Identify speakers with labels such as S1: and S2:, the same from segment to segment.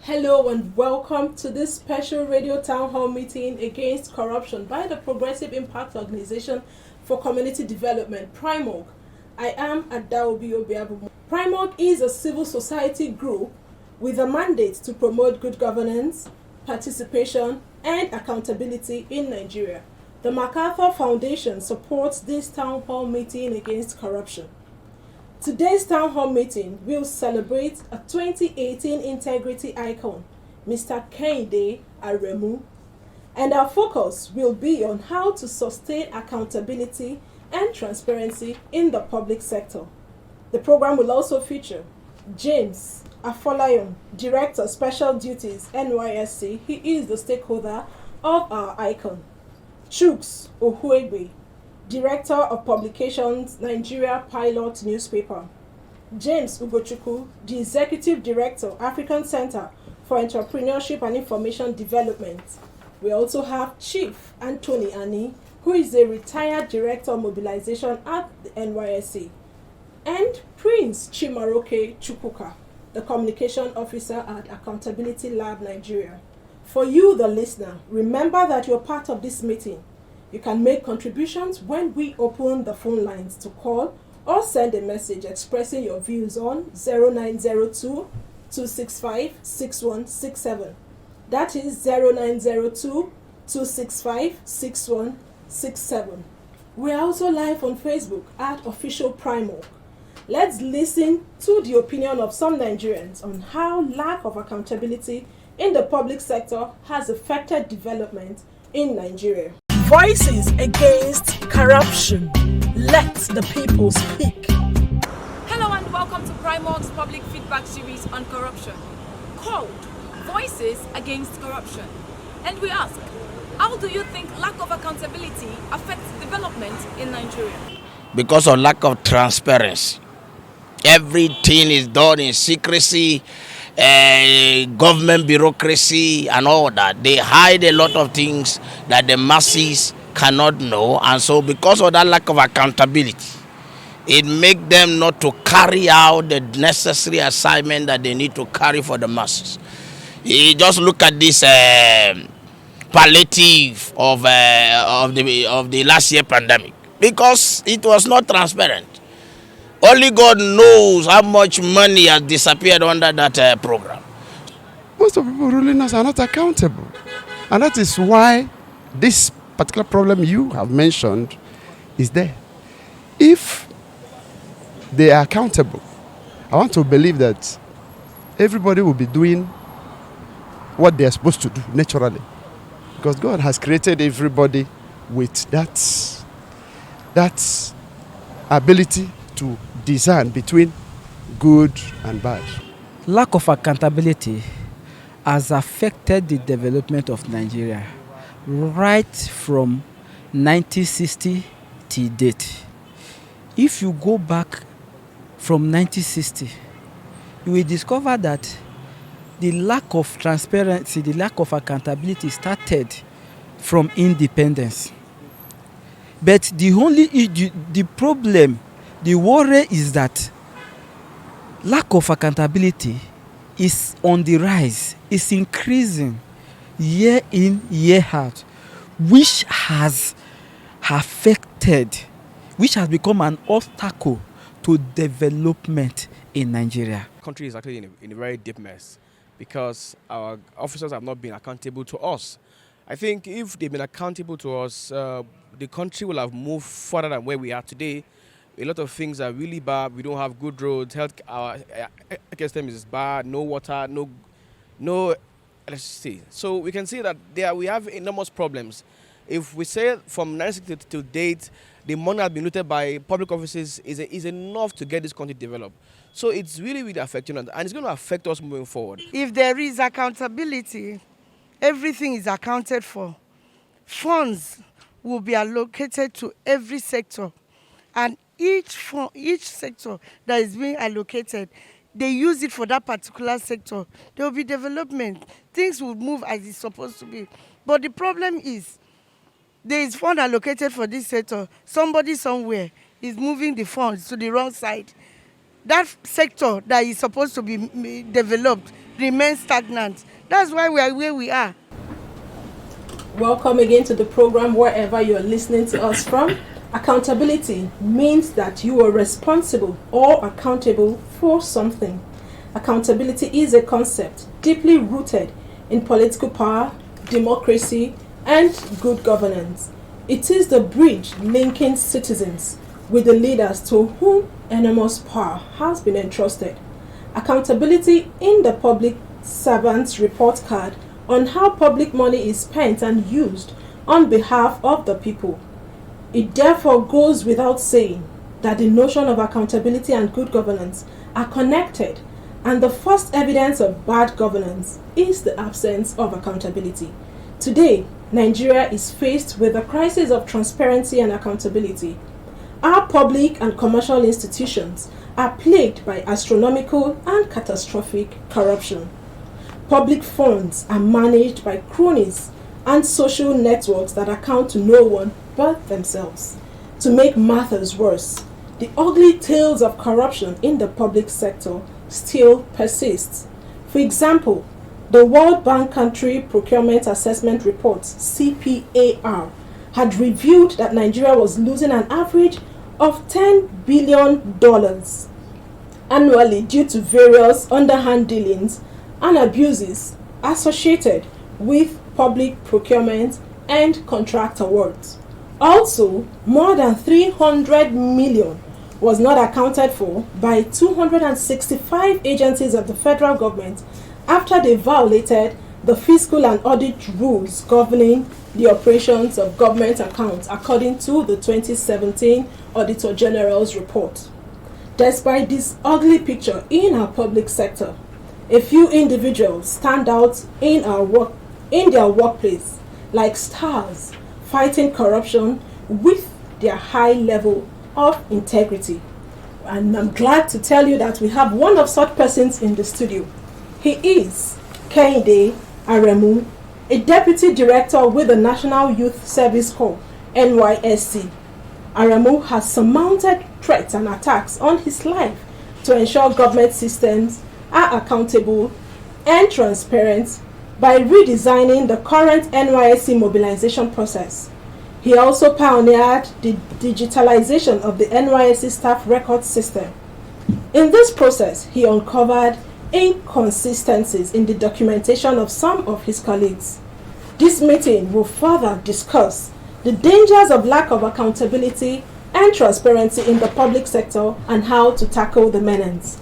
S1: Hello and welcome to this special radio town hall meeting against corruption by the Progressive Impact Organization for Community Development, PRIMORG. I am Adaobi Obiabumo. PRIMORG is a civil society group with a mandate to promote good governance, participation, and accountability in Nigeria. The MacArthur Foundation supports this town hall meeting against corruption. Today's town hall meeting will celebrate a 2018 integrity icon, Mr. Kehinde Aremu, and our focus will be on how to sustain accountability and transparency in the public sector. The program will also feature James Afolayan, Director Special Duties NYSC. He is the stakeholder of our icon. Chuks Ohuegbe, Director of Publications, Nigeria Pilot Newspaper. James Ugochukwu, the Executive Director, African Center for Entrepreneurship and Information Development. We also have Chief Anthony Ani, who is a retired Director of Mobilization at the NYSC. And Prince Chimaroke Chukwuka, the Communication Officer at Accountability Lab Nigeria. For you, the listener, remember that you're part of this meeting. You can make contributions when we open the phone lines to call or send a message expressing your views on 0902-265-6167. That is 0902-265-6167. We are also live on Facebook at Official PRIMORG. Let's listen to the opinion of some Nigerians on how lack of accountability in the public sector has affected development in Nigeria. Voices against corruption. Let the people speak.
S2: Hello and welcome to PRIMORG's public feedback series on corruption, called Voices Against Corruption. And we ask, how do you think lack of accountability affects development in Nigeria?
S3: Because of lack of transparency. Everything is done in secrecy, government bureaucracy and all that. They hide a lot of things that the masses cannot know, and so because of that lack of accountability, it makes them not to carry out the necessary assignment that they need to carry for the masses. You just look at this palliative of the last year pandemic, because it was not transparent. Only God knows how much money has disappeared under that program.
S4: Most of the people ruling us are not accountable. And that is why this particular problem you have mentioned is there. If they are accountable, I want to believe that everybody will be doing what they are supposed to do naturally. Because God has created everybody with that ability to discern between good and bad.
S5: Lack of accountability has affected the development of Nigeria right from 1960 till date. If you go back from 1960, you will discover that the lack of transparency, the lack of accountability started from independence. But the problem, the worry is that lack of accountability is on the rise, is increasing year in, year out, which has become an obstacle to development in Nigeria.
S6: The country is actually in a very deep mess because our officers have not been accountable to us. I think if they've been accountable to us, the country will have moved further than where we are today. A lot of things are really bad. We don't have good roads. Our system is bad. No water. No electricity. So we can see that we have enormous problems. If we say from 1960 to date, the money has been looted by public offices is enough to get this country developed. So it's really, really affecting us, and it's going to affect us moving forward.
S7: If there is accountability, everything is accounted for. Funds will be allocated to every sector, and each sector that is being allocated, they use it for that particular sector. There will be development. Things will move as it's supposed to be. But the problem is, there is fund allocated for this sector. Somebody somewhere is moving the funds to the wrong side. that sector that is supposed to be developed remains stagnant. That's why we are where we are.
S1: Welcome again to the program wherever you are listening to us from. Accountability means that you are responsible or accountable for something. Accountability is a concept deeply rooted in political power, democracy, and good governance. It is the bridge linking citizens with the leaders to whom enormous power has been entrusted. Accountability in the public servant's report card on how public money is spent and used on behalf of the people. It therefore goes without saying that the notion of accountability and good governance are connected, and the first evidence of bad governance is the absence of accountability. Today, Nigeria is faced with a crisis of transparency and accountability. Our public and commercial institutions are plagued by astronomical and catastrophic corruption. Public funds are managed by cronies and social networks that account to no one but themselves. To make matters worse, the ugly tales of corruption in the public sector still persists. For example, the World Bank Country Procurement Assessment Report, CPAR, had revealed that Nigeria was losing an average of $10 billion annually due to various underhand dealings and abuses associated with public procurement and contract awards. Also, more than 300 million was not accounted for by 265 agencies of the federal government after they violated the fiscal and audit rules governing the operations of government accounts according to the 2017 Auditor General's report. Despite this ugly picture in our public sector, a few individuals stand out in their workplace like stars, fighting corruption with their high level of integrity. And I'm glad to tell you that we have one of such persons in the studio. He is Kehinde Aremu, a deputy director with the National Youth Service Corps, NYSC. Aremu has surmounted threats and attacks on his life to ensure government systems are accountable and transparent by redesigning the current NYSC mobilization process. He also pioneered the digitalization of the NYSC staff record system. In this process, he uncovered inconsistencies in the documentation of some of his colleagues. This meeting will further discuss the dangers of lack of accountability and transparency in the public sector and how to tackle the menace.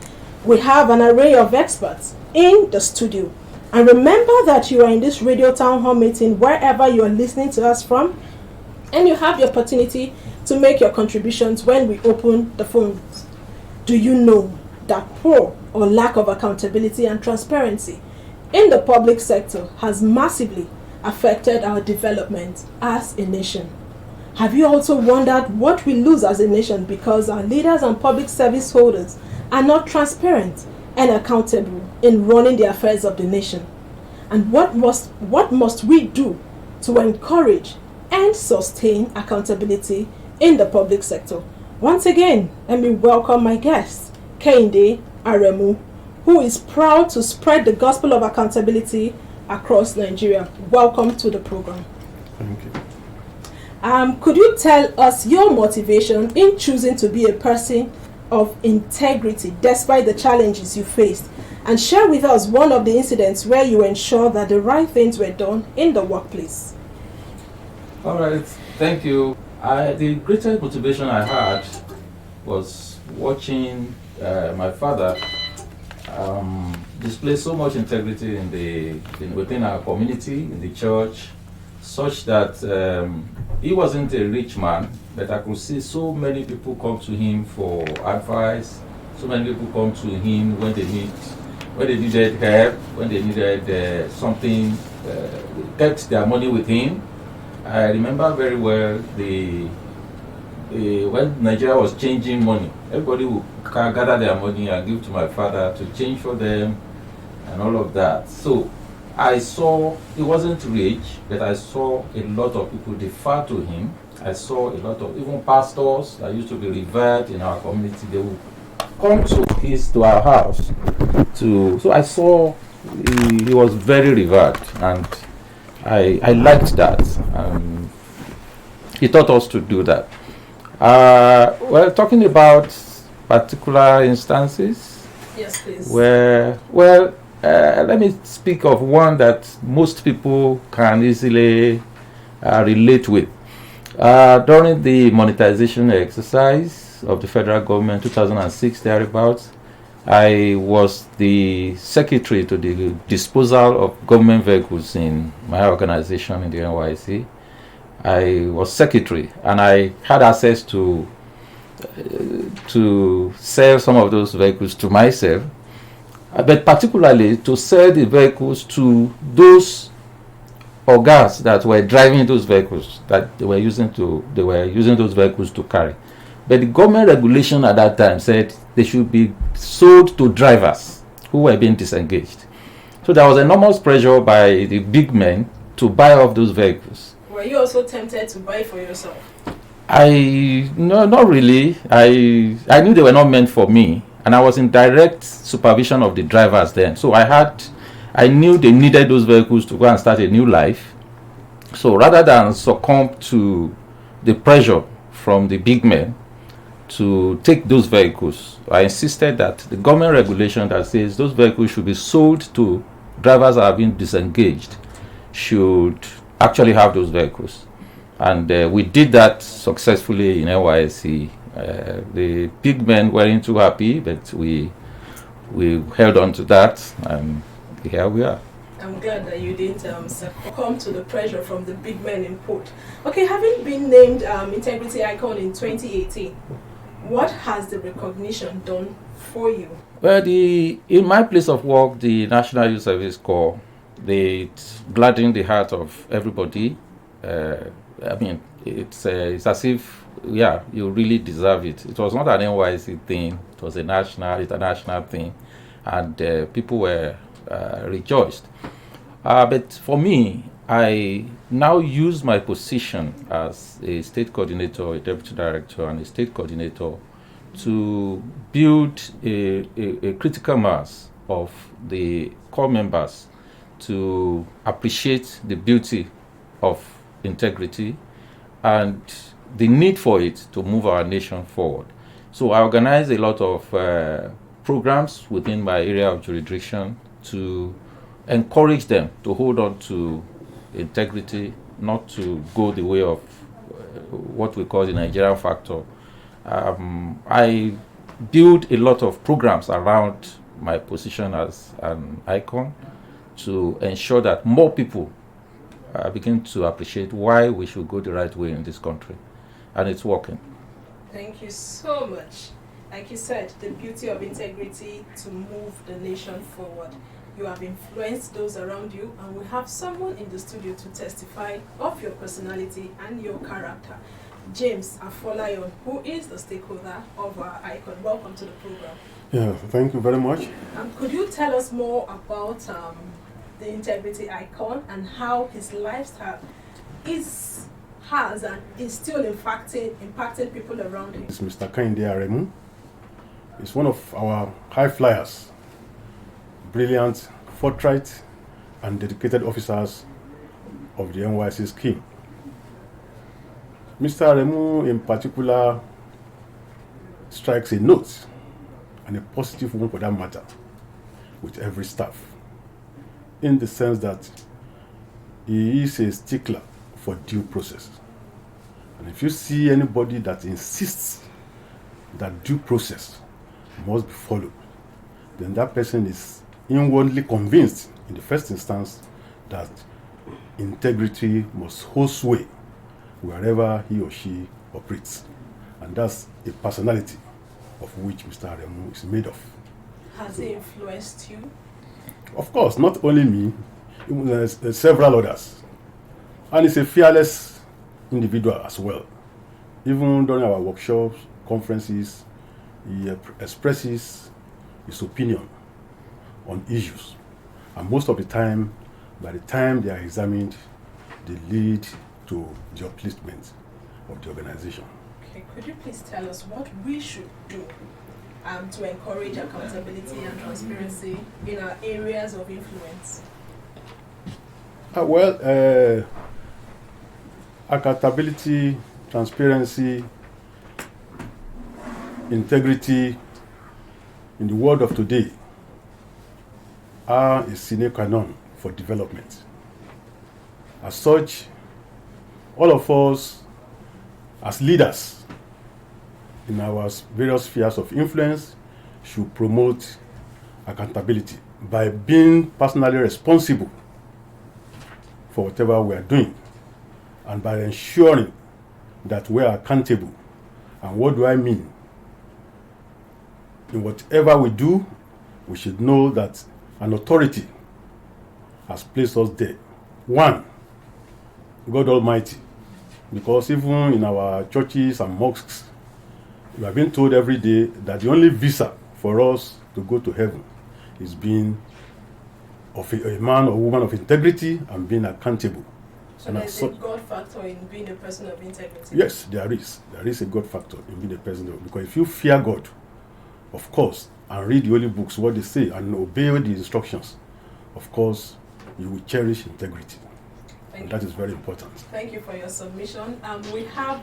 S1: We have an array of experts in the studio. And remember that you are in this radio town hall meeting wherever you are listening to us from, and you have the opportunity to make your contributions when we open the phones. Do you know that poor or lack of accountability and transparency in the public sector has massively affected our development as a nation? Have you also wondered what we lose as a nation because our leaders and public service holders are not transparent and accountable in running the affairs of the nation? And what must we do to encourage and sustain accountability in the public sector? Once again, let me welcome my guest, Kehinde Aremu, who is proud to spread the gospel of accountability across Nigeria. Welcome to the program.
S4: Thank you.
S1: Could you tell us your motivation in choosing to be a person of integrity despite the challenges you faced, and share with us one of the incidents where you ensured that the right things were done in the workplace?
S8: All right, thank you. The greatest motivation I had was watching my father display so much integrity within our community, in the church, such that he wasn't a rich man, but I could see so many people come to him for advice. So many people come to him when they needed help, when they needed something, kept their money with him. I remember very well when Nigeria was changing money, everybody would gather their money and give to my father to change for them and all of that. So I saw he wasn't rich, but I saw a lot of people defer to him. I saw a lot of even pastors that used to be revered in our community. They would come to our house so I saw he was very revered, and I liked that. He taught us to do that. Well, talking about particular instances.
S1: Yes, please.
S8: Let me speak of one that most people can easily relate with. During the monetization exercise of the federal government, 2006 thereabouts, I was the secretary to the disposal of government vehicles in my organization in the NYC. I was secretary, and I had access to sell some of those vehicles to myself, but particularly to sell the vehicles to those organs that were driving those vehicles, that they were using those vehicles to carry. But the government regulation at that time said they should be sold to drivers who were being disengaged. So there was enormous pressure by the big men to buy off those vehicles.
S1: Were you also tempted to buy for yourself?
S8: No, not really. I knew they were not meant for me, and I was in direct supervision of the drivers then. So I knew they needed those vehicles to go and start a new life. So rather than succumb to the pressure from the big men to take those vehicles, I insisted that the government regulation that says those vehicles should be sold to drivers that have been disengaged should actually have those vehicles. And we did that successfully in NYSC. The big men weren't too happy, but we held on to that, and here we are.
S1: I'm glad that you didn't succumb to the pressure from the big men in port. Okay, having been named Integrity Icon in 2018, what has the recognition done for you? Well,
S8: in my place of work, the National Youth Service Corps, they gladdened the heart of everybody. It's as if, you really deserve it. It was not an NYC thing. It was a national, international thing, and people were rejoiced. But for me, I now use my position as a state coordinator, a deputy director, and a state coordinator to build a critical mass of the core members to appreciate the beauty of integrity and the need for it to move our nation forward. So I organize a lot of programs within my area of jurisdiction to encourage them to hold on to integrity, not to go the way of what we call the Nigerian factor. I build a lot of programs around my position as an icon to ensure that more people begin to appreciate why we should go the right way in this country. And it's working.
S1: Thank you so much. Like you said, the beauty of integrity to move the nation forward. You have influenced those around you, and we have someone in the studio to testify of your personality and your character. James Afolayan, who is the stakeholder of our icon. Welcome to the program.
S9: Yeah, thank you very much.
S1: Could you tell us more about the integrity icon and how his lifestyle has and is still impacting people around him?
S9: It's Mr. Kainde Aremu. He's one of our high flyers, brilliant, forthright, and dedicated officers of the NYC scheme. Mr. Aremu, in particular, strikes a note, and a positive one for that matter, with every staff, in the sense that he is a stickler for due process. And if you see anybody that insists that due process must be followed, then that person is inwardly convinced, in the first instance, that integrity must hold sway wherever he or she operates. And that's a personality of which Mr. Aremu is made of.
S1: Has he influenced you?
S9: Of course, not only me, several others. And he's a fearless individual as well. Even during our workshops, conferences, he expresses his opinion on issues. And most of the time, by the time they are examined, they lead to the upliftment of the organization.
S1: Okay, could you please tell us what we should do to encourage accountability and transparency in our areas of influence?
S9: Accountability, transparency, integrity in the world of today are a sine qua non for development. As such, all of us as leaders in our various spheres of influence should promote accountability by being personally responsible for whatever we are doing and by ensuring that we are accountable. And what do I mean? In whatever we do, we should know that an authority has placed us there. One, God Almighty. Because even in our churches and mosques, we are being told every day that the only visa for us to go to heaven is being of a man or woman of integrity and being accountable.
S1: So there's a God factor in being a person of integrity?
S9: Yes, there is. There is a God factor in being a person of, because if you fear God, of course, and read the holy books, what they say, and obey the instructions, of course, you will cherish integrity. And that is very important.
S1: Thank you for your submission. We have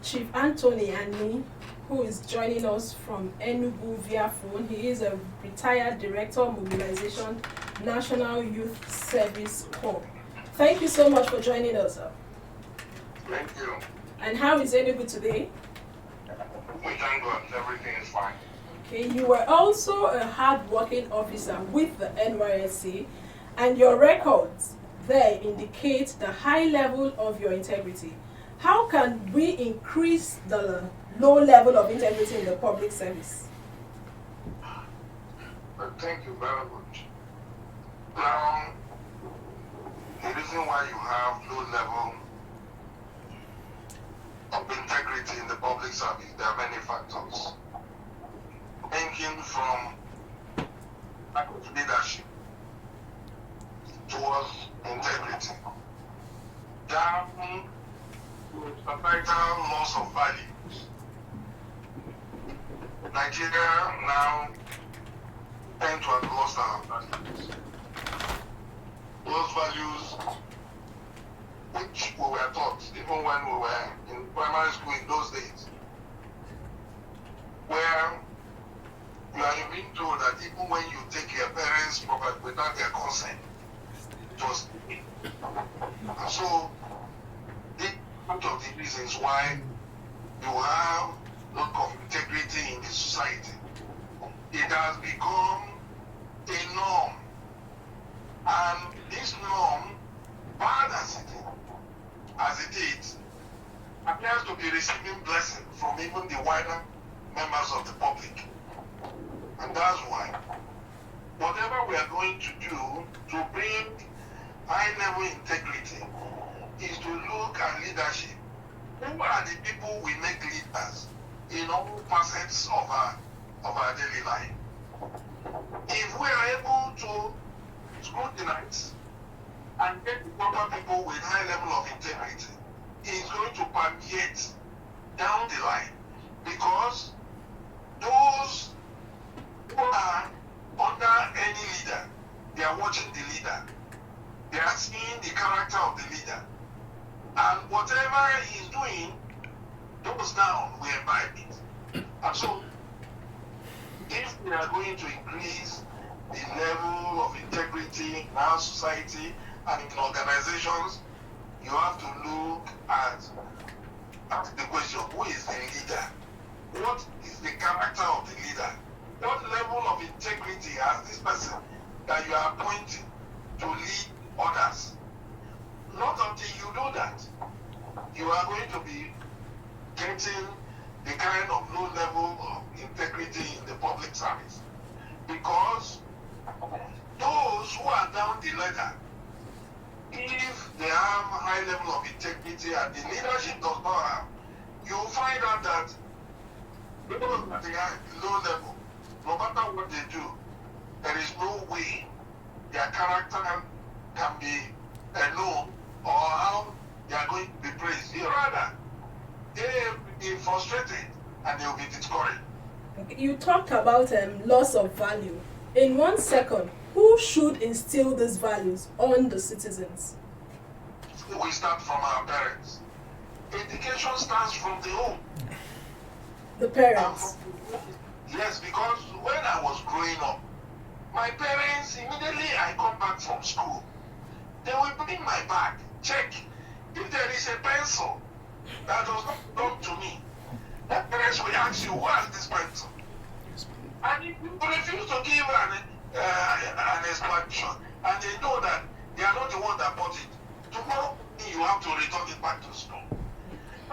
S1: Chief Anthony Ani, who is joining us from Enugu via phone. He is a retired Director of Mobilization, National Youth Service Corps. Thank you so much for joining us.
S10: Thank you.
S1: And how is Enugu today?
S10: We thank God, everything is fine.
S1: Okay, you were also a hard-working officer with the NYSC, and your records there indicate the high level of your integrity. How can we increase the low level of integrity in the public service?
S10: Thank you very much. Now, the reason why you have low level of integrity in the public service, there are many factors. Ranging from lack of leadership towards integrity, down to societal loss of values. Nigeria now tend to have lost our values. Those values which we were taught even when we were in primary school in those days, where you are being told that even when you take your parents' property without their consent, just and so this is one of the reasons why you have lack of integrity in the society. It has become a norm, and this norm, bad as it is, appears to be receiving blessing from even the wider members of the public. And that's why whatever we are going to do to bring high level integrity is to look at leadership. Who are the people we make leaders in all facets of our daily life? If we are able to scrutinize and get the proper people with high level of integrity, it's going to permeate down the line, because those who are under any leader, they are watching the leader. They are seeing the character of the leader. And whatever he is doing, those down will imbibe it. And so, if we are going to increase the level of integrity in our society and in organizations, you have to look at the question, who is the leader? What is the character of the leader? What level of integrity has this person that you are appointing to lead others? Not until you do that, you are going to be getting the kind of low level of integrity in the public service. Because those who are down the ladder, if they have a high level of integrity and the leadership does not have, you'll find out that those at the low level, no matter what they do, there is no way their character can be known or how they are going to be praised. Rather, they will be frustrated and they will be discouraged.
S1: Okay, you talked about loss of value. In 1 second, who should instill these values on the citizens?
S10: We start from our parents. Education starts from the home.
S1: The parents.
S10: Yes, because when I was growing up, my parents, immediately I come back from school, they will bring my bag, check if there is a pencil that does not belong to me. My parents will ask you, who has this pencil? And if you refuse to give an explanation, and they know that they are not the one that bought it, tomorrow you have to return it back to school.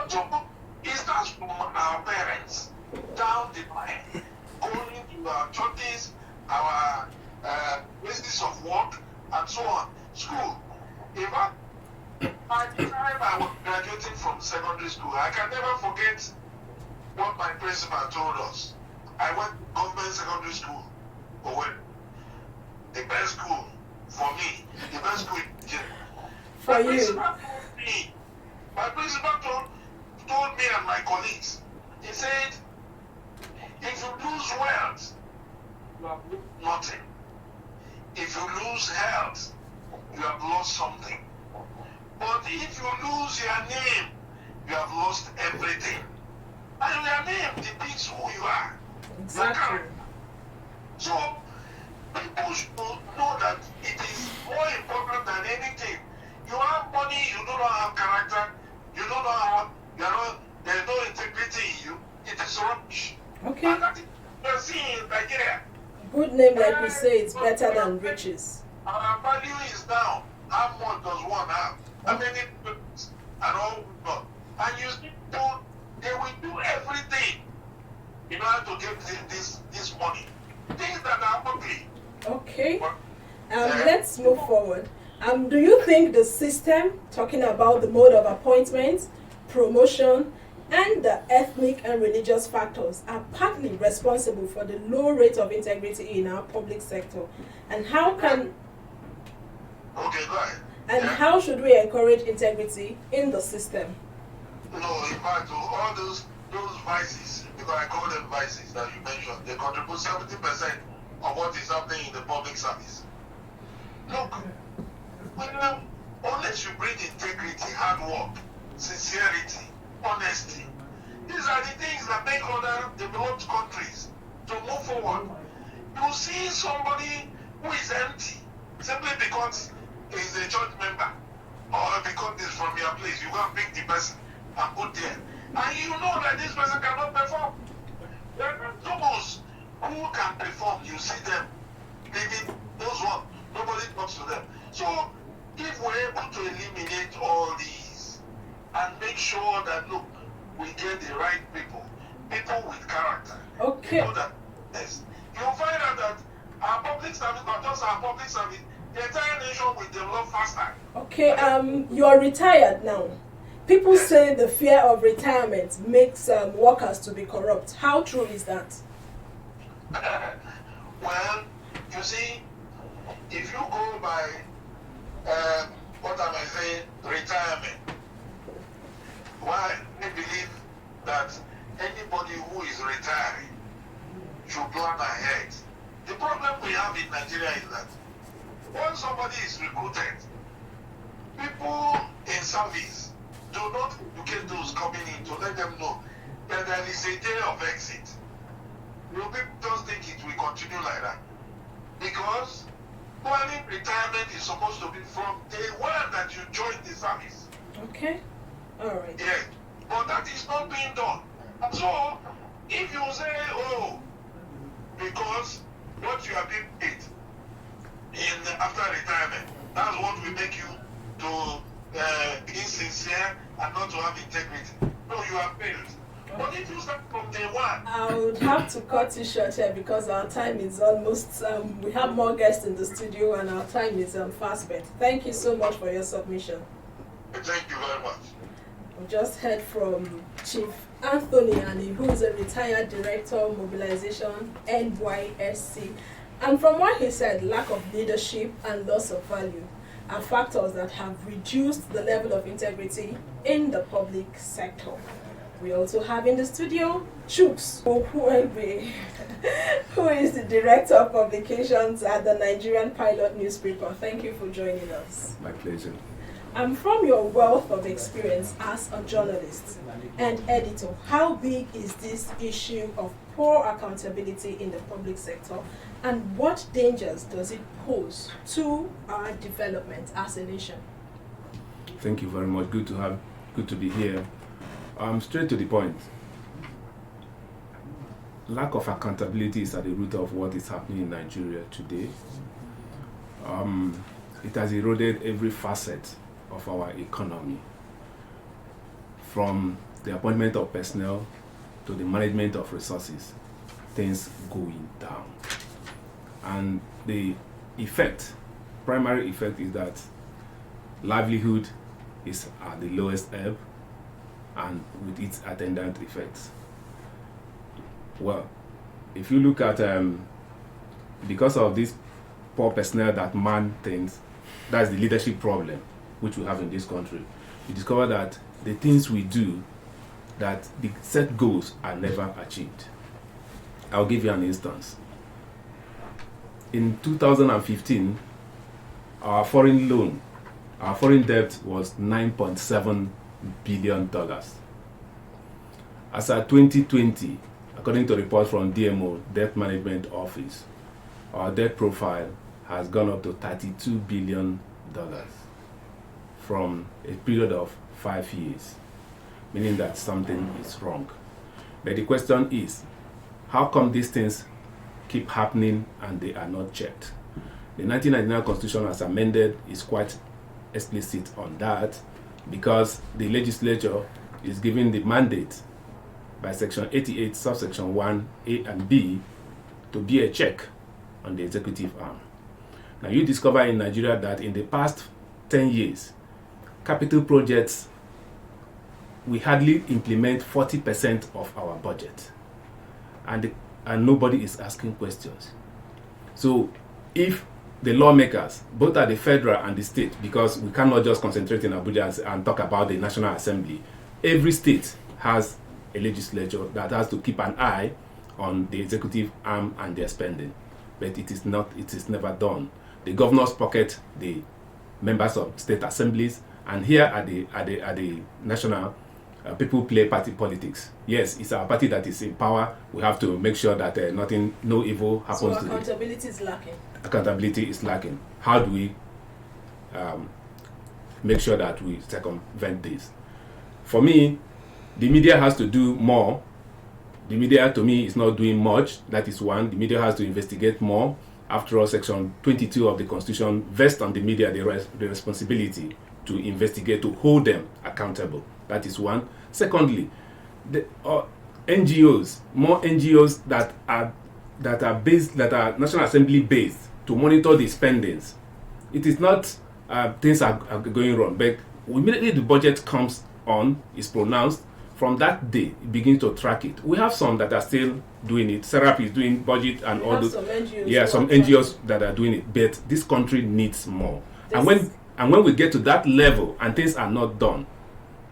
S10: So it starts from our parents down the line, going to our churches, our places of work, and so on. School. In fact, by the time I was graduating from secondary school, I can never forget what my principal told us. I went to government secondary school, Owen. The best school for me, the best school in Nigeria.
S1: For you.
S10: My principal told me and my colleagues, he said, if you lose wealth, you have lost nothing. If you lose health, you have lost something. But if you lose your name, you have lost everything. And your name depicts who you are.
S1: Exactly.
S10: So, people should know that it is more important than anything. You have money, you do not have character, you do not have, there is no integrity in you, it is rubbish.
S1: Okay.
S10: And that is what we are seeing in Nigeria.
S1: Good name, like we say, is better than riches.
S10: Our value is down. How much does one have? How many people and all not? And you see people, they will do everything in order to get this money. Things that are ugly.
S1: Okay. Let's move forward. Do you think the system, talking about the mode of appointment, promotion, and the ethnic and religious factors, are partly responsible for the low rate of integrity in our public sector? And how can...
S10: Okay, go ahead.
S1: And how should we encourage integrity in the system?
S10: No, in fact, all those vices, because I call them vices that you mentioned, they contribute 70% of what is happening in the public service. Look, unless you bring integrity, hard work, sincerity, honesty, these are the things that make other developed countries to move forward. You see somebody who is empty simply because he's a church member or because he's from your place, you go and pick the person and put there. And you know that this person cannot perform. There are those who can perform, you see them. Maybe those ones, nobody talks to them. So if we're able to eliminate all these and make sure that, look, we get the right people with character.
S1: Okay.
S10: People that, yes, you'll find out that our public service, not just our public service, the entire nation will develop faster.
S1: Okay, you are retired now. People say the fear of retirement makes workers to be corrupt. How true is that?
S10: Well, you see, if you go by, what am I saying, retirement, why I believe that anybody who is retiring should plan ahead. The problem we have in Nigeria is that when somebody is recruited, people in service do not educate those coming in to let them know that there is a day of exit. You people just think it will continue like that. Because planning retirement is supposed to be from day one that you join the service.
S1: Okay. All right.
S10: Yes. But that is not being done. So, if you say, oh, because what you have been paid after retirement, that's what will make you to be sincere and not to have integrity. No, you have failed. But if you start from day one,
S1: I would have to cut you short here because our time is almost, we have more guests in the studio and our time is fast spent. Thank you so much for your submission.
S10: thank you very much.
S1: We just heard from Chief Anthony Ani, who is a retired Director of Mobilization, NYSC. And from what he said, lack of leadership and loss of value are factors that have reduced the level of integrity in the public sector. We also have in the studio Chuks Okuebe, who is the Director of Publications at the Nigerian Pilot newspaper. Thank you for joining us.
S9: My pleasure.
S1: From your wealth of experience as a journalist and editor, how big is this issue of poor accountability in the public sector, and what dangers does it pose to our development as a nation?
S9: Thank you very much. Good to be here. Straight to the point. Lack of accountability is at the root of what is happening in Nigeria today. It has eroded every facet of our economy, from the appointment of personnel to the management of resources, things going down. And the primary effect is that livelihood is at the lowest ebb, and with its attendant effects. Well, if you look at, because of this poor personnel that man things, that's the leadership problem which we have in this country. You discover that the things we do, that the set goals are never achieved. I'll give you an instance. In 2015, our foreign debt was $9.7 billion. As at 2020, according to reports from DMO, Debt Management Office, our debt profile has gone up to $32 billion from a period of 5 years, meaning that something is wrong. But the question is, how come these things keep happening and they are not checked? The 1999 Constitution, as amended, is quite explicit on that, because the legislature is given the mandate by Section 88, subsection 1, A and B, to be a check on the executive arm. Now, you discover in Nigeria that in the past 10 years, capital projects, we hardly implement 40% of our budget, and nobody is asking questions. So if the lawmakers, both at the federal and the state, because we cannot just concentrate in Abuja and talk about the National Assembly, every state has a legislature that has to keep an eye on the executive arm and their spending. But it is never done. The governors pocket the members of state assemblies, and here at the national, people play party politics. Yes, it's our party that is in power. We have to make sure that no evil happens to them. So
S1: accountability is lacking.
S9: Accountability is lacking. How do we make sure that we circumvent this? For me, the media has to do more. The media, to me, is not doing much. That is one. The media has to investigate more. After all, Section 22 of the Constitution vests on the media the responsibility to investigate, to hold them accountable. That is one. Secondly, the NGOs, more NGOs that are National Assembly based, to monitor the spendings. It is not things are going wrong, but immediately the budget comes on, is pronounced, from that day it begins to track it. We have some that are still doing it. Serap is doing budget and all those. Some NGOs that are doing it, but this country needs more. And when we get to that level and things are not done,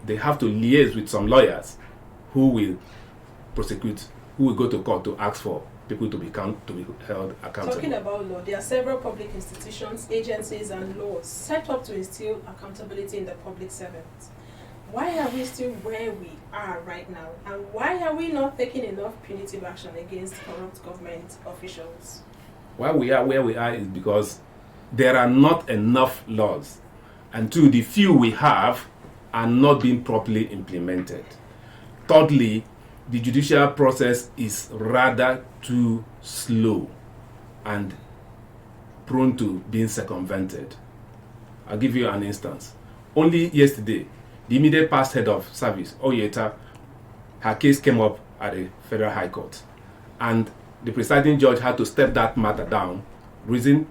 S9: they have to liaise with some lawyers who will prosecute, who will go to court to ask for people to be held accountable.
S1: Talking about law, there are several public institutions, agencies, and laws set up to instill accountability in the public servants. Why are we still where we are right now? And why are we not taking enough punitive action against corrupt government officials?
S9: Why we are where we are is because there are not enough laws. And two, the few we have are not being properly implemented. Thirdly, the judicial process is rather too slow and prone to being circumvented. I'll give you an instance. Only yesterday, the immediate past head of service, Oyeta, her case came up at the Federal High Court. And the presiding judge had to step that matter down. Reason?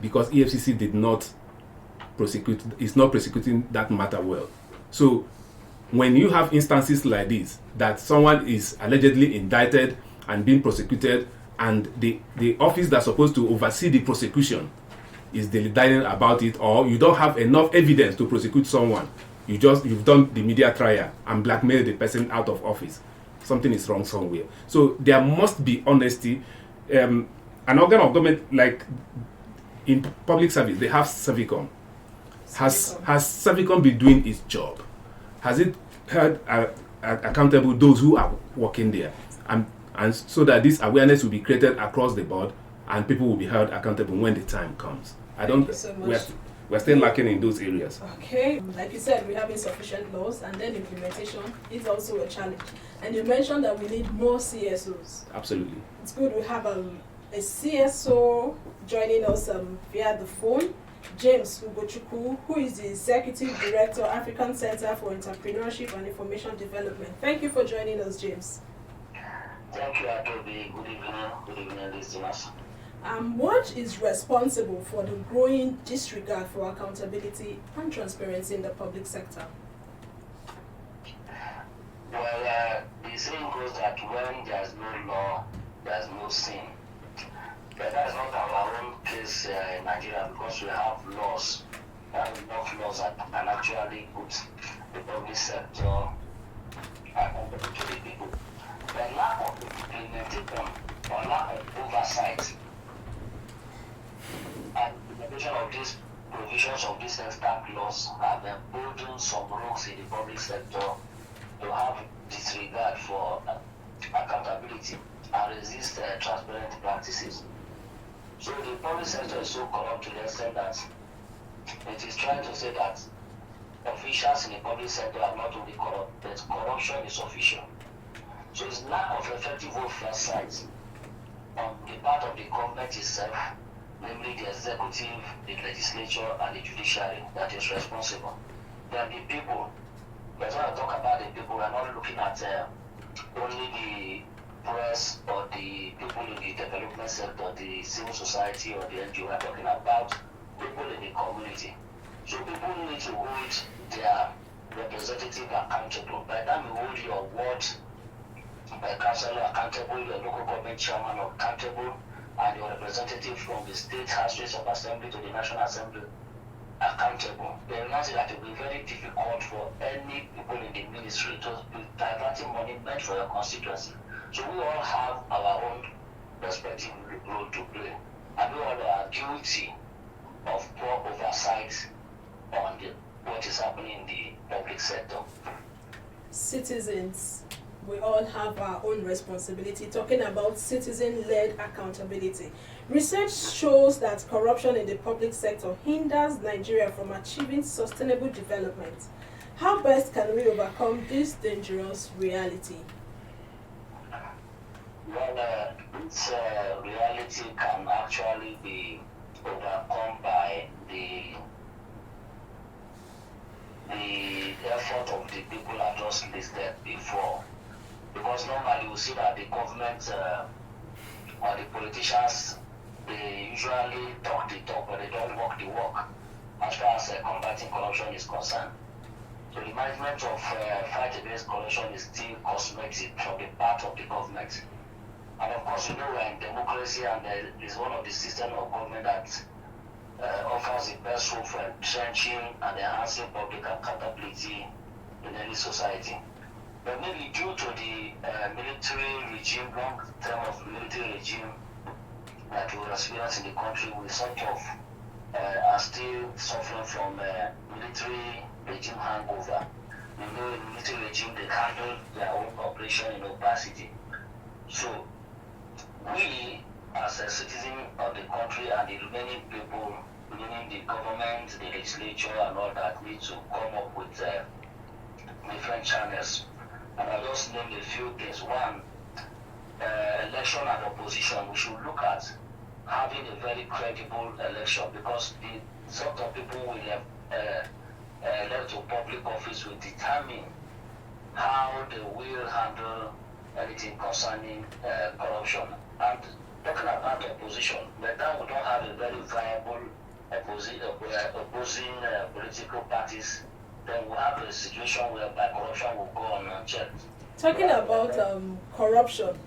S9: Because EFCC is not prosecuting that matter well. So when you have instances like this, that someone is allegedly indicted and being prosecuted, and the office that's supposed to oversee the prosecution is deliberating about it, or you don't have enough evidence to prosecute someone,
S11: you've done the media trial and blackmailed the person out of office. Something is wrong somewhere. So there must be honesty. An organ of government, like in public service, they have Servicom. Has Servicom been doing its job? Has it held accountable those who are working there? And so that this awareness will be created across the board and people will be held accountable when the time comes.
S1: Thank you so much.
S11: We're still lacking in those areas.
S1: Okay, like you said, we have insufficient laws, and then implementation is also a challenge. And you mentioned that we need more CSOs.
S11: Absolutely.
S1: It's good we have a CSO joining us via the phone, James Ugochukwu, who is the Executive Director, African Center for Entrepreneurship and Information Development. Thank you for joining us, James.
S12: Thank you, Adobe. Good evening. Good evening, listeners.
S1: What is responsible for the growing disregard for accountability and transparency in the public sector?
S12: Well, the saying goes that when there's no law, there's no sin. But that's not our own case in Nigeria, because we have laws. We have enough laws that can actually put the public sector accountable to the people. The lack of implementation or lack of oversight and implementation of these provisions of these extant laws have emboldened some rogues in the public sector to have disregard for accountability and resist transparent practices. So the public sector is so corrupt to the extent that it is trying to say that officials in the public sector are not only corrupt, but corruption is official. So it's lack of effective oversight on the part of the government itself, namely the executive, the legislature, and the judiciary, that is responsible. Then the people, but when I talk about the people, we're not looking at only the press or the people in the development sector, the civil society or the NGO. We're talking about people in the community. So people need to hold their representative accountable. By the time you hold your ward councillor accountable, your local government chairman accountable, and your representative from the state House of Assembly to the National Assembly accountable, then realize that it will be very difficult for any people in the ministry to be diverting money meant for your constituency. So we all have our own respective role to play, and we all are guilty of poor oversight on what is happening in the public sector.
S1: Citizens, we all have our own responsibility. Talking about citizen-led accountability. Research shows that corruption in the public sector hinders Nigeria from achieving sustainable development. How best can we overcome this dangerous reality?
S12: Well, this reality can actually be overcome by the effort of the people I just listed before. Because normally we see that the government or the politicians, they usually talk the talk, but they don't walk the walk as far as combating corruption is concerned. So the management of fight against corruption is still cosmetic from the part of the government. And of course, we're in democracy, and it's one of the systems of government that offers the best hope for entrenching and enhancing public accountability in any society. But maybe due to the military regime, long term of military regime that we experience in the country, we sort of are still suffering from military regime hangover. You know, in military regime, they handle their own operation in opacity. So we, as a citizen of the country and the remaining people, meaning the government, the legislature, and all that, need to come up with different channels. And I'll just name a few things. One, election and opposition. We should look at having a very credible election, because the sort of people we elect to public office will determine how they will handle anything concerning corruption. And talking about opposition, but now we don't have a very viable opposing political parties, then we'll have a situation whereby corruption will go on unchecked.
S1: Talking about corruption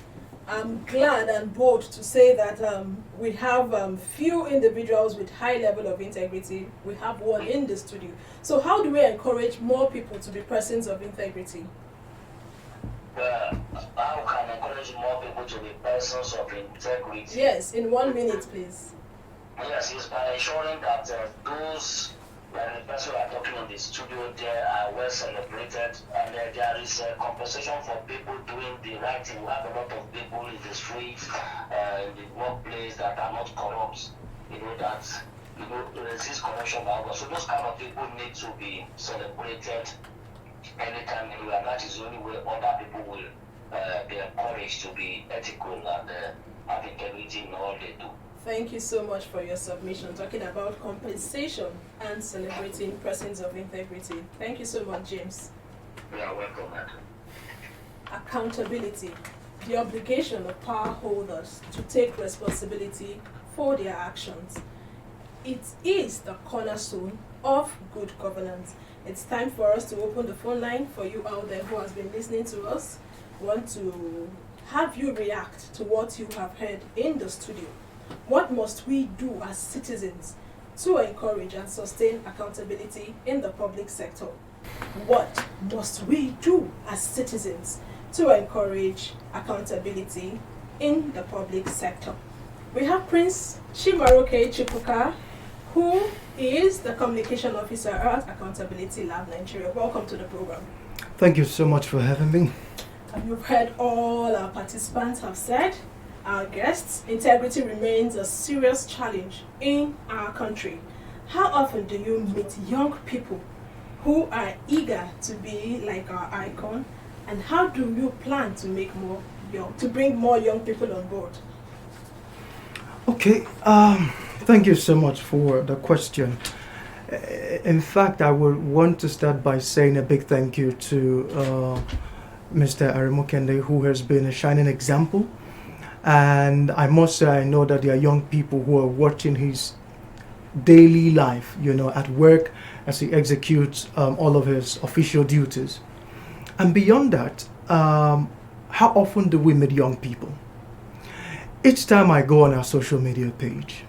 S1: I'm glad and bold to say that we have few individuals with high level of integrity. We have one in the studio. So how do we encourage more people to be persons of integrity?
S12: How can encourage more people to be persons of integrity?
S1: Yes, in 1 minute, please.
S12: Yes, it's by ensuring that those, like the person we are talking in the studio, they are well celebrated, and there is compensation for people doing the right thing. We have a lot of people in the streets, in the workplace that are not corrupt. Resist corruption. So those kind of people need to be celebrated anytime, anywhere. That is the only way other people will be encouraged to be ethical and have integrity in all they do.
S1: Thank you so much for your submission, talking about compensation and celebrating persons of integrity. Thank you so much, James.
S12: You are welcome, madam.
S1: Accountability, the obligation of power holders to take responsibility for their actions. It is the cornerstone of good governance. It's time for us to open the phone line for you out there who has been listening to us. We want to have you react to what you have heard in the studio. What must we do as citizens to encourage and sustain accountability in the public sector? What must we do as citizens to encourage accountability in the public sector? We have Prince Chimaroke Chipuka, who is the Communication Officer at Accountability Lab Nigeria. Welcome to the program.
S13: Thank you so much for having me.
S1: And you've heard all our participants have said. Our guests, integrity remains a serious challenge in our country. How often do you meet young people who are eager to be like our icon, and how do you plan to bring more young people on board?
S13: Okay, thank you so much for the question. In fact, I would want to start by saying a big thank you to Mr. Arimokende, who has been a shining example. And I must say, I know that there are young people who are watching his daily life, at work as he executes all of his official duties. And beyond that, how often do we meet young people? Each time I go on our social media page,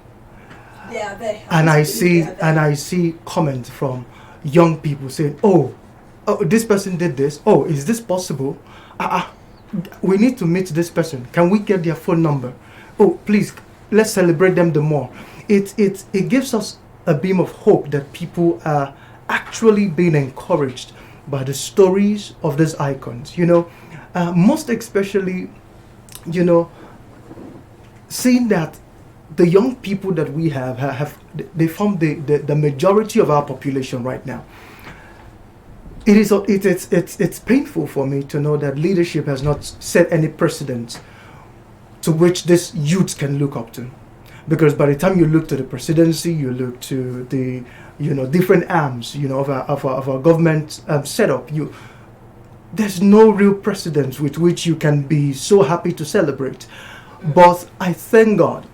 S13: and I see comments from young people saying, oh, this person did this. Oh, is this possible? We need to meet this person. Can we get their phone number? Oh, please, let's celebrate them the more. It gives us a beam of hope that people are actually being encouraged by the stories of these icons. Most especially, seeing that the young people that we have they form the majority of our population right now. It's painful for me to know that leadership has not set any precedent to which this youth can look up to, because by the time you look to the presidency, you look to the different arms of our government setup, there's no real precedent with which you can be so happy to celebrate. But I thank God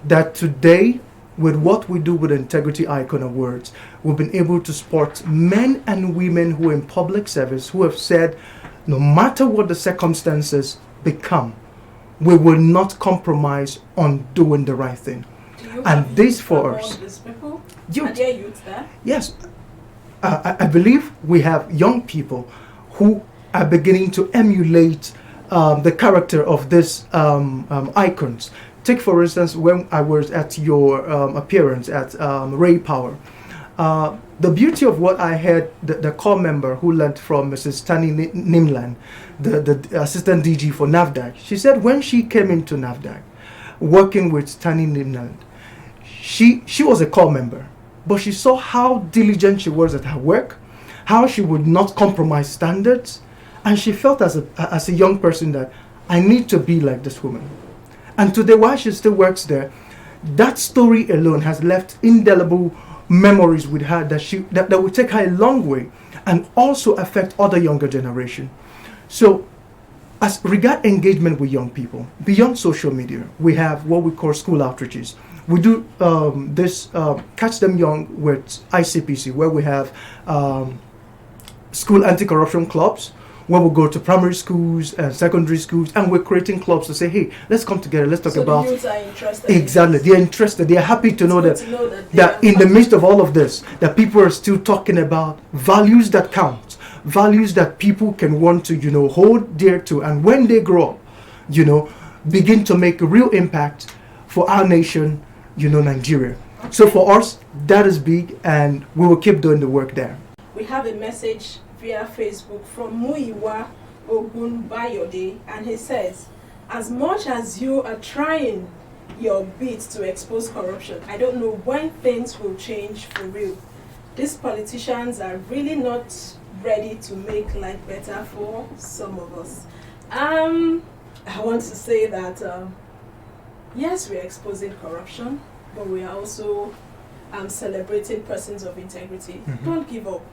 S13: that today, with what we do with the Integrity Icon Awards, we've been able to support men and women who are in public service who have said, no matter what the circumstances become, we will not compromise on doing the right thing. And this for us. Youth there? Yes. I believe we have young people who are beginning to emulate the character of these icons. Take, for instance, when I was at your appearance at Ray Power. The beauty of what I heard, the core member who learned from Mrs. Tani Nimlan, the assistant DG for NAFDAC, she said when she came into NAFDAC, working with Tani Nimlan, she was a core member, but she saw how diligent she was at her work, how she would not compromise standards, and she felt as a young person that I need to be like this woman. And today, while she still works there, that story alone has left indelible memories with her that will take her a long way and also affect other younger generation. So, as regard engagement with young people, beyond social media, we have what we call school outreaches. We do this Catch Them Young with ICPC, where we have school anti-corruption clubs, when we go to primary schools and secondary schools, and we're creating clubs to say, hey, let's come together, let's talk about.
S1: The youth are interested.
S13: Exactly, they're interested. They're happy to know that in the midst of all of this, that people are still talking about values that count, values that people can want to, hold dear to, and when they grow up, begin to make a real impact for our nation, Nigeria. So for us, that is big, and we will keep doing the work there.
S1: We have a message via Facebook from Muiwa Ogunbayode, and he says, as much as you are trying your bit to expose corruption, I don't know when things will change for real. These politicians are really not ready to make life better for some of us. I want to say that yes, we are exposing corruption, but we are also celebrating persons of integrity.
S13: Mm-hmm.
S1: Don't give up.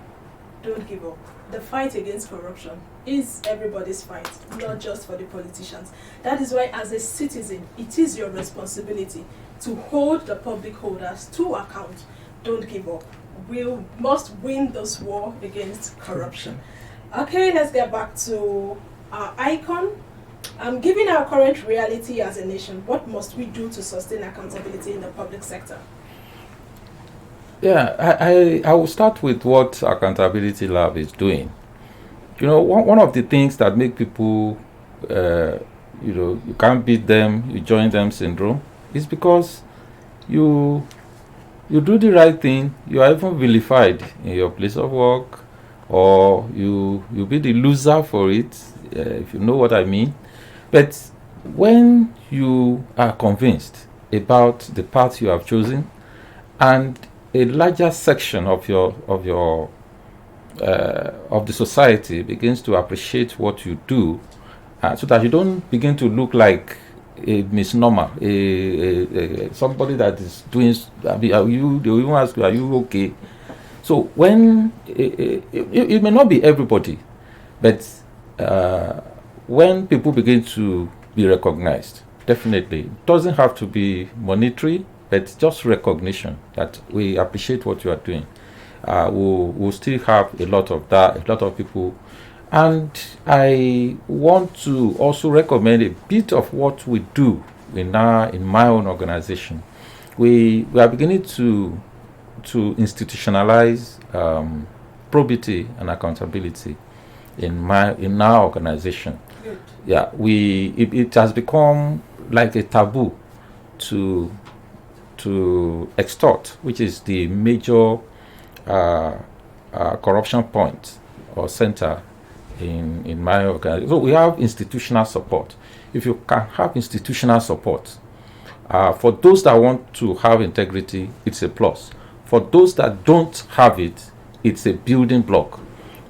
S1: Don't give up. The fight against corruption is everybody's fight, not just for the politicians. That is why, as a citizen, it is your responsibility to hold the public holders to account. Don't give up. We must win this war against corruption. Okay, let's get back to our icon. Given our current reality as a nation, what must we do to sustain accountability in the public sector?
S8: Yeah, I will start with what Accountability Lab is doing. One of the things that make people, you can't beat them, you join them syndrome, is because you do the right thing, you are even vilified in your place of work, or you be the loser for it, if you know what I mean. But when you are convinced about the path you have chosen, and a larger section of the society begins to appreciate what you do, so that you don't begin to look like a misnomer, somebody that is doing. They will even ask you, "Are you okay?" So when it may not be everybody, but when people begin to be recognized, definitely it doesn't have to be monetary, but just recognition that we appreciate what you are doing. We'll still have a lot of that, a lot of people. And I want to also recommend a bit of what we do in my own organization. We are beginning to institutionalize probity and accountability in our organization.
S1: Good.
S8: Yeah, it has become like a taboo to extort, which is the major corruption point or center in my organization. So we have institutional support. If you can have institutional support, for those that want to have integrity, it's a plus. For those that don't have it, it's a building block.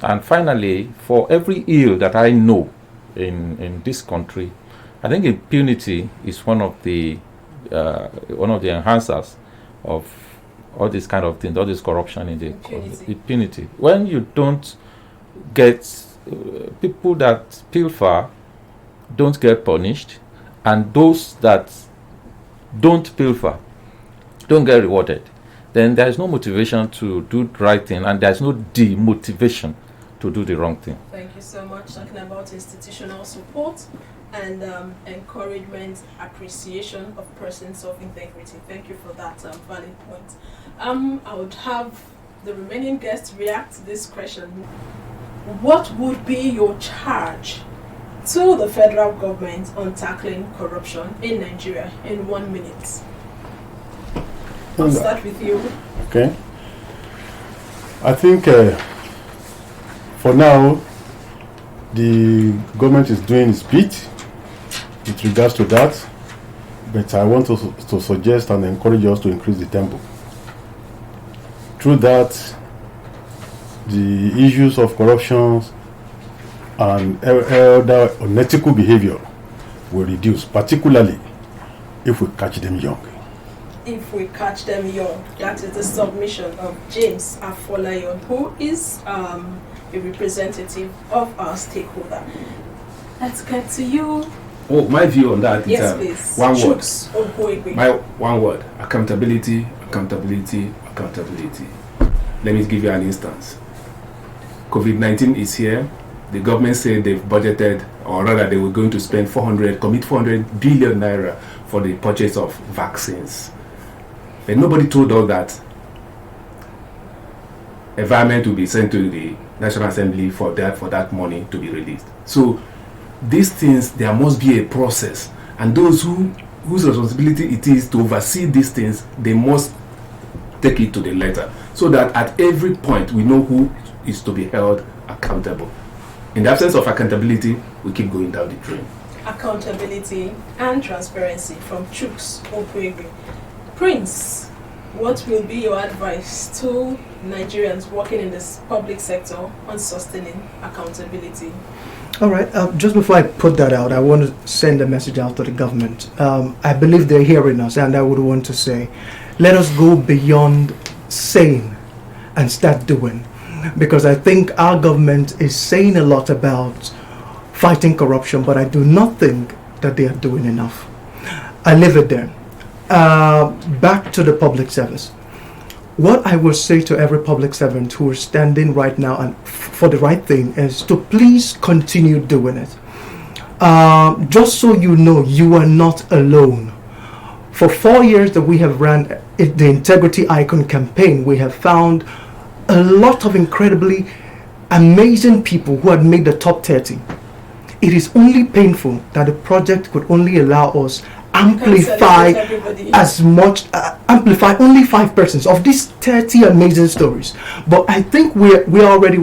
S8: And finally, for every ill that I know in this country, I think impunity is one of the enhancers of all these kind of things, all this corruption in the impunity. When you don't get people that pilfer don't get punished, and those that don't pilfer don't get rewarded, then there is no motivation to do the right thing, and there is no demotivation to do the wrong thing.
S1: Thank you so much. Talking about institutional support and encouragement, appreciation of persons of integrity. Thank you for that valid point. I would have the remaining guests react to this question. What would be your charge to the federal government on tackling corruption in Nigeria in 1 minute? I'll start with you.
S9: Okay. I think for now, the government is doing its bit with regards to that, but I want to suggest and encourage us to increase the tempo. Through that, the issues of corruption and other unethical behavior will reduce, particularly if we catch them young.
S1: If we catch them young, that is the submission of James Afolayan, who is a representative of our stakeholder. Let's get to you.
S11: Oh, my view on that is
S1: yes, please.
S11: One
S1: Chooks
S11: word. My one word: accountability, accountability, accountability. Let me give you an instance. COVID-19 is here. the government said they've budgeted, or rather they were going to spend 400 billion naira for the purchase of vaccines. But nobody told us that environment will be sent to the National Assembly for that money to be released. So these things, there must be a process, and those whose responsibility it is to oversee these things, they must take it to the letter, so that at every point we know who is to be held accountable. In the absence of accountability, we keep going down the drain.
S1: Accountability and transparency from Chuks Okwege. Prince, what will be your advice to Nigerians working in this public sector on sustaining accountability?
S13: All right. Just before I put that out, I want to send a message out to the government. I believe they're hearing us, and I would want to say, let us go beyond saying and start doing. Because I think our government is saying a lot about fighting corruption, but I do not think that they are doing enough. I leave it there. Back to the public service. What I will say to every public servant who is standing right now and for the right thing is to please continue doing it. Just so you know, you are not alone. For 4 years that we have run the Integrity Icon campaign, we have found a lot of incredibly amazing people who had made the top 30. It is only painful that the project could only allow us amplify amplify only 5 persons of these 30 amazing stories. But I think we're already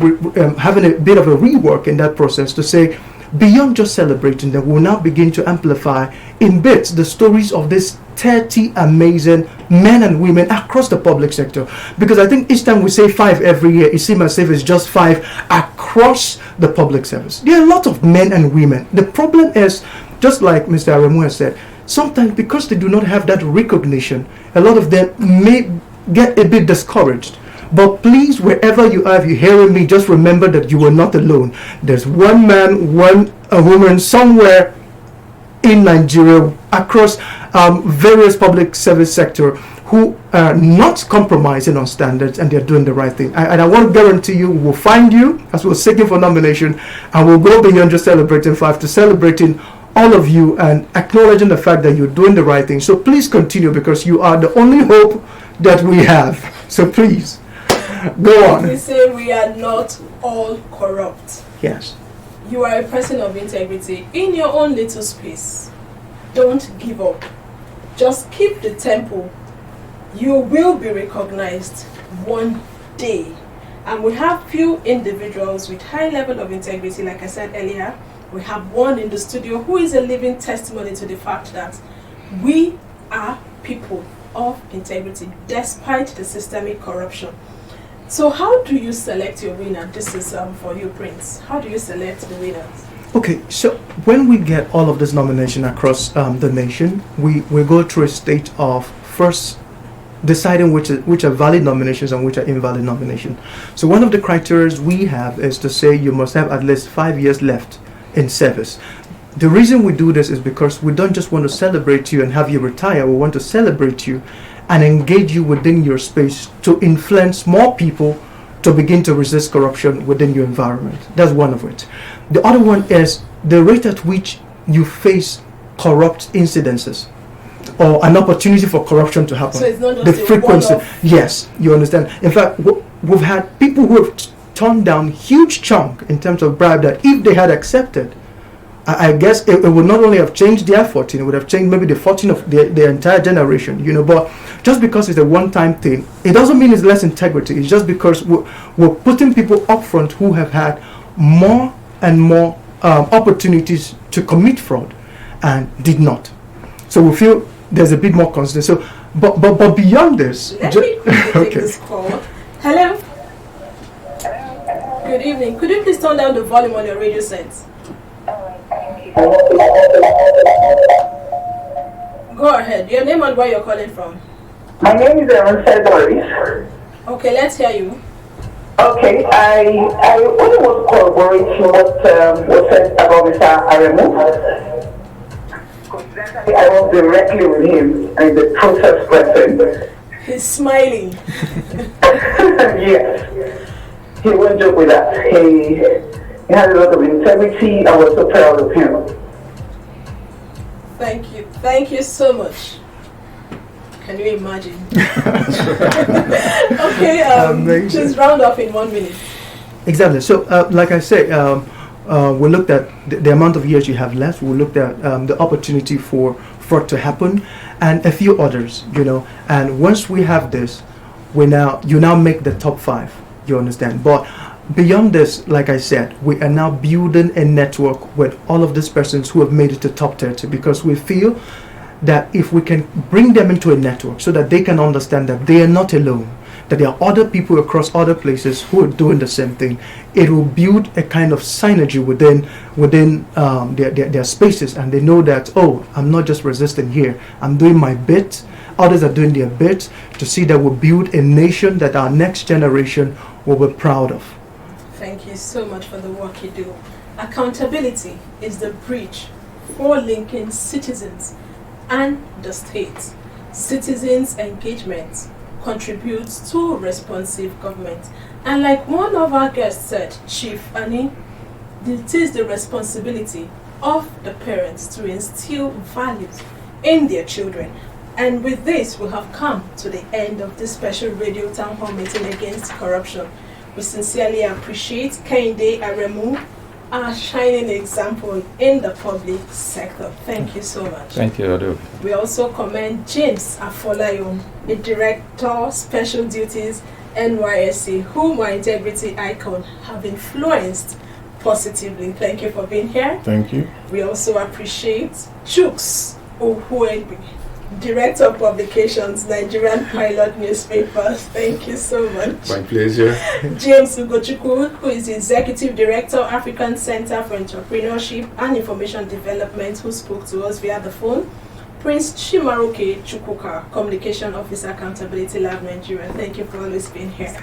S13: having a bit of a rework in that process to say, beyond just celebrating them, we'll now begin to amplify in bits the stories of these 30 amazing men and women across the public sector. Because I think each time we say 5 every year, it seems as if it's just 5 across the public service. There are a lot of men and women. The problem is, just like Mr. Aremu has said, sometimes because they do not have that recognition, a lot of them may get a bit discouraged. But please, wherever you are, if you're hearing me, just remember that you are not alone. There's one man, a woman somewhere in Nigeria across various public service sector who are not compromising on standards, and they're doing the right thing. And I want to guarantee you, we'll find you as we're seeking for nomination, and we'll go beyond just celebrating 5 to celebrating all of you and acknowledging the fact that you're doing the right thing. So please continue, because you are the only hope that we have. So please, go on.
S1: We say we are not all corrupt.
S13: Yes.
S1: You are a person of integrity in your own little space. Don't give up. Just keep the tempo. You will be recognized one day. And we have few individuals with high level of integrity, like I said earlier. We have one in the studio who is a living testimony to the fact that we are people of integrity despite the systemic corruption. So how do you select your winner? This is for you, Prince. How do you select the winners?
S13: Okay, so when we get all of this nomination across the nation, we go through a state of first deciding which are valid nominations and which are invalid nominations. So one of the criteria we have is to say you must have at least 5 years left in service. The reason we do this is because we don't just want to celebrate you and have you retire. We want to celebrate you and engage you within your space to influence more people to begin to resist corruption within your environment. That's one of it. The other one is the rate at which you face corrupt incidences or an opportunity for corruption to happen.
S1: So it's not just
S13: the frequency.
S1: one-off.
S13: Yes, you understand. In fact, we've had people who have turned down huge chunk in terms of bribe that if they had accepted, I guess it would not only have changed their fortune, it would have changed maybe the fortune of the entire generation, you know. But just because it's a one-time thing, it doesn't mean it's less integrity. It's just because we're putting people up front who have had more and more opportunities to commit fraud and did not. So we feel there's a bit more consistency. So, but beyond this,
S1: let me quickly take this call. Hello. Good evening. Could you please turn down the volume on your radio set? Go ahead. Your name and where you're calling from.
S14: My name is Doris.
S1: Okay, let's hear you.
S14: Okay, I only want to corroborate what was said about Mr. Aremu. I was directly with him and the process person.
S1: He's smiling.
S14: Yes. He won't joke with that. He had a lot of integrity. I was so proud of him.
S1: Thank you. Thank you so much. Can you imagine? Okay, just round up in 1 minute.
S13: Exactly. So, like I said, we looked at the amount of years you have left. We looked at the opportunity for fraud to happen, and a few others. And once we have this, you now make the top 5. You understand? But beyond this, like I said, we are now building a network with all of these persons who have made it to top 30, because we feel that if we can bring them into a network so that they can understand that they are not alone, that there are other people across other places who are doing the same thing, it will build a kind of synergy within their spaces, and they know that, oh, I'm not just resisting here, I'm doing my bit, others are doing their bit, to see that we build a nation that our next generation will be proud of.
S1: Thank you so much for the work you do. Accountability is the bridge for linking citizens and the state. Citizens' engagement contributes to responsive government. And like one of our guests said, Chief Annie, it is the responsibility of the parents to instill values in their children. And with this, we have come to the end of this special radio town hall meeting against corruption. We sincerely appreciate Kehinde Aremu, our shining example in the public sector. Thank you so much.
S8: Thank you, Ado.
S1: We also commend James Afolayo, the Director, Special Duties, NYSC, whom our integrity icon have influenced positively. Thank you for being here.
S9: Thank you.
S1: We also appreciate Chuks Ohuegbe, Director of Publications, Nigerian Pilot Newspapers. Thank you so much.
S9: My pleasure.
S1: James Ugochukwu, who is the Executive Director, African Center for Entrepreneurship and Information Development, who spoke to us via the phone. Prince Chimaroke Chukwuka, Communication Officer, Accountability Lab, Nigeria. Thank you for always being here.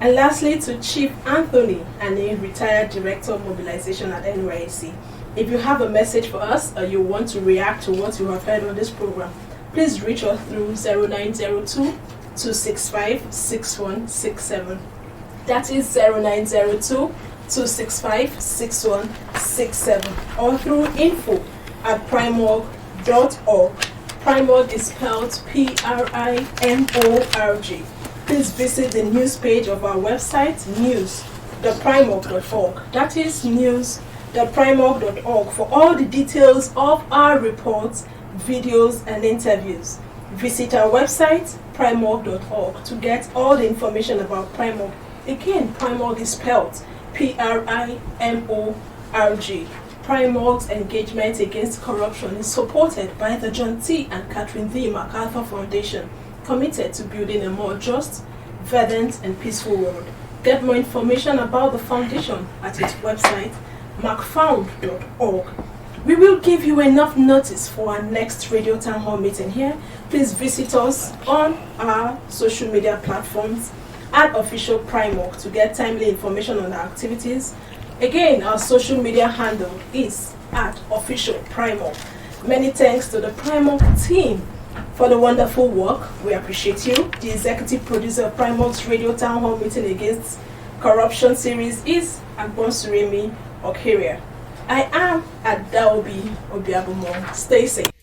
S1: And lastly, to Chief Anthony Ane, Retired Director of Mobilization at NYSC. If you have a message for us or you want to react to what you have heard on this program, please reach us through 0902-265-6167. That is 0902-265-6167, or through info@primorg.org. PRIMORG is spelled PRIMORG. Please visit the news page of our website, news.primorg.org. That is news.primorg.org for all the details of our reports, videos, and interviews. Visit our website, primorg.org, to get all the information about PRIMORG. Again, PRIMORG is spelled PRIMORG. PRIMORG's engagement against corruption is supported by the John T. and Catherine V. MacArthur Foundation, committed to building a more just, verdant, and peaceful world. Get more information about the foundation at its website, macfound.org. We will give you enough notice for our next radio town hall meeting here. Please visit us on our social media platforms at Official PRIMORG to get timely information on our activities. Again, our social media handle is at Official PRIMORG. Many thanks to the PRIMORG team for the wonderful work. We appreciate you. The executive producer of PRIMORG's radio town hall meeting against corruption series is Agbonsuremi Okeria. I am at Daobi Obiabumo. Stay safe.